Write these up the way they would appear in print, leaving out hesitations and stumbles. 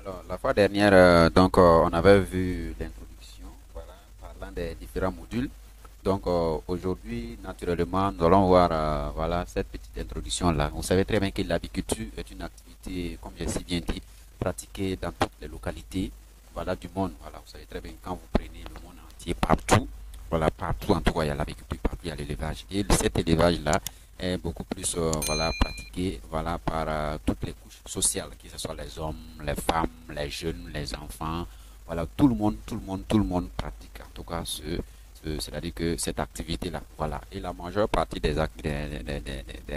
Alors, la fois dernière, on avait vu l'introduction, voilà, parlant des différents modules. Aujourd'hui, naturellement, nous allons voir, voilà, cette petite introduction-là. Vous savez très bien que l'apiculture est une activité, comme j'ai si bien dit, pratiquée dans toutes les localités, voilà, du monde. Voilà, vous savez très bien quand vous prenez le monde entier, partout, voilà, partout, en tout cas, il y a l'apiculture, partout, il y a l'élevage. Et cet élevage-là est beaucoup plus, voilà, pratiqué, voilà, par toutes les couches sociales, que ce soit les hommes, les femmes, les jeunes, les enfants, voilà, tout le monde pratique, en tout cas, c'est-à-dire que cette activité-là, voilà. Et la majeure partie des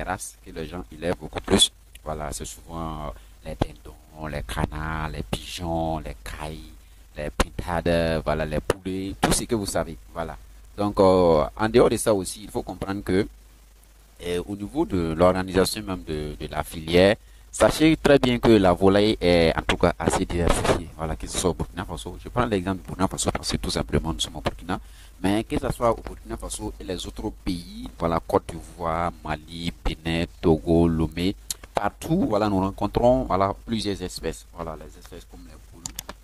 races que les gens élèvent beaucoup plus, voilà, c'est souvent les dindons, les canards, les pigeons, les cailles, les pintades, voilà, les poulets, tout ce que vous savez, voilà. En dehors de ça aussi, il faut comprendre que au niveau de l'organisation même de la filière, sachez très bien que la volaille est en tout cas assez diversifiée. Voilà, que ce soit au Burkina Faso. Je prends l'exemple du Burkina Faso parce que tout simplement nous sommes au Burkina. Mais que ce soit au Burkina Faso et les autres pays, voilà, Côte d'Ivoire, Mali, Bénin, Togo, Lomé, partout, voilà, nous rencontrons, voilà, plusieurs espèces. Voilà, les espèces comme les poules,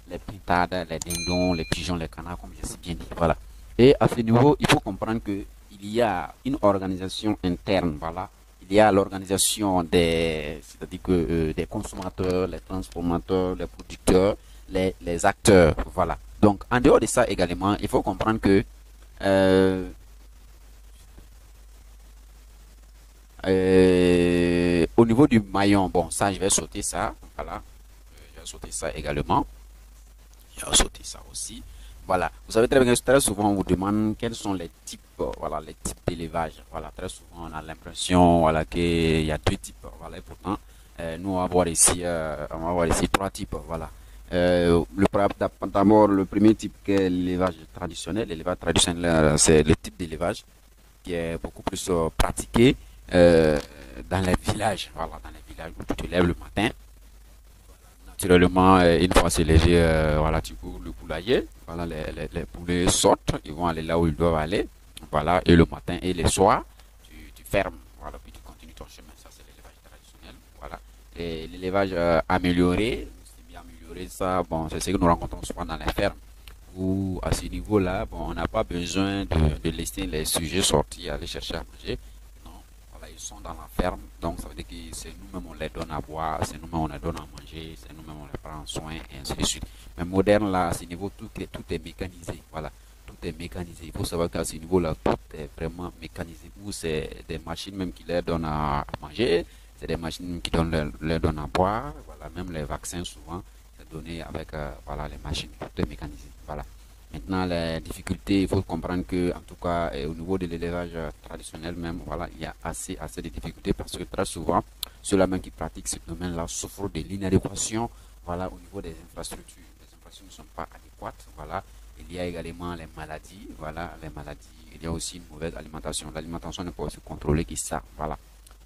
les pintades, les dindons, les pigeons, les canards, comme je sais bien dit. Voilà. Et à ce niveau, il faut comprendre que il y a une organisation interne, voilà. Il y a l'organisation des, c'est-à-dire que des consommateurs, les transformateurs, les producteurs, les acteurs, voilà. Donc, en dehors de ça également, il faut comprendre que euh, au niveau du maillon, bon, ça, je vais sauter ça, voilà. Je vais sauter ça également. Je vais sauter ça aussi. Voilà. Vous savez très bien que très souvent on vous demande quels sont les types, voilà, les types d'élevage. Voilà, très souvent on a l'impression, voilà, qu'il y a deux types. Voilà, et pourtant, nous on va voir ici trois types. Voilà. D'abord, le premier type qui est l'élevage traditionnel. L'élevage traditionnel, c'est le type d'élevage qui est beaucoup plus pratiqué dans les villages. Voilà, dans les villages où tu te lèves le matin. Naturellement, une fois c'est léger, voilà, tu cours le poulailler. Voilà, les poulets sortent, ils vont aller là où ils doivent aller. Voilà, et le matin et le soir, tu fermes. Voilà, puis tu continues ton chemin. Ça, c'est l'élevage traditionnel. Voilà. Et l'élevage amélioré, c'est bien amélioré, ça, bon, c'est ce que nous rencontrons souvent dans les fermes. Où, à ce niveau-là, bon, on n'a pas besoin de laisser les sujets sortir, aller chercher à manger. Non, voilà, ils sont dans la ferme, donc ça veut dire que c'est nous-mêmes on les donne à boire, c'est nous-mêmes on les donne à manger, c'est nous-mêmes on les prend en soin, et ainsi de suite. Mais moderne, là, à ce niveau, tout est mécanisé, voilà, tout est mécanisé. Il faut savoir qu'à ce niveau-là, tout est vraiment mécanisé. Ou c'est des machines même qui leur donnent à manger, c'est des machines qui leur donnent à boire, voilà, même les vaccins souvent, c'est donné avec, voilà, les machines, tout est mécanisé, voilà. Maintenant, les difficultés, il faut comprendre que, en tout cas, au niveau de l'élevage traditionnel même, voilà, il y a assez de difficultés parce que très souvent, ceux-là même qui pratiquent ce domaine-là souffrent de l'inadéquation, voilà, au niveau des infrastructures. Les infrastructures ne sont pas adéquates, voilà. Il y a également les maladies, voilà, les maladies. Il y a aussi une mauvaise alimentation. L'alimentation n'est pas aussi contrôlée que ça, voilà.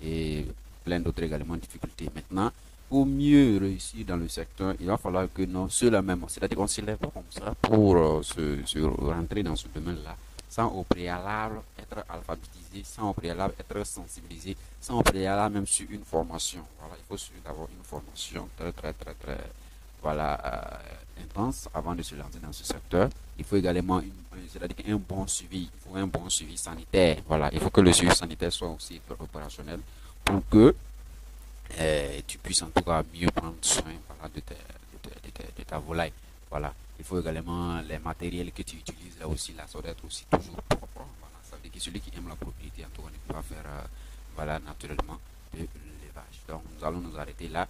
Et plein d'autres également difficultés. Maintenant, pour mieux réussir dans le secteur, il va falloir que non, ceux-là même, c'est-à-dire qu'on ne se lève pas comme ça pour se rentrer dans ce domaine-là, sans au préalable être alphabétisé, sans au préalable être sensibilisé, sans au préalable même sur une formation. Voilà, il faut suivre d'abord une formation très, voilà, intense avant de se lancer dans ce secteur. Il faut également c'est-à-dire un bon suivi, il faut un bon suivi sanitaire. Voilà, il faut que le suivi sanitaire soit aussi opérationnel pour que tu puisses en tout cas mieux prendre soin, voilà, de ta volaille. Voilà. Il faut également les matériels que tu utilises là aussi, là, ça doit être aussi toujours propre. Voilà. Ça veut dire que celui qui aime la propriété, en tout cas, ne peut pas faire, voilà, naturellement de l'élevage. Donc, nous allons nous arrêter là.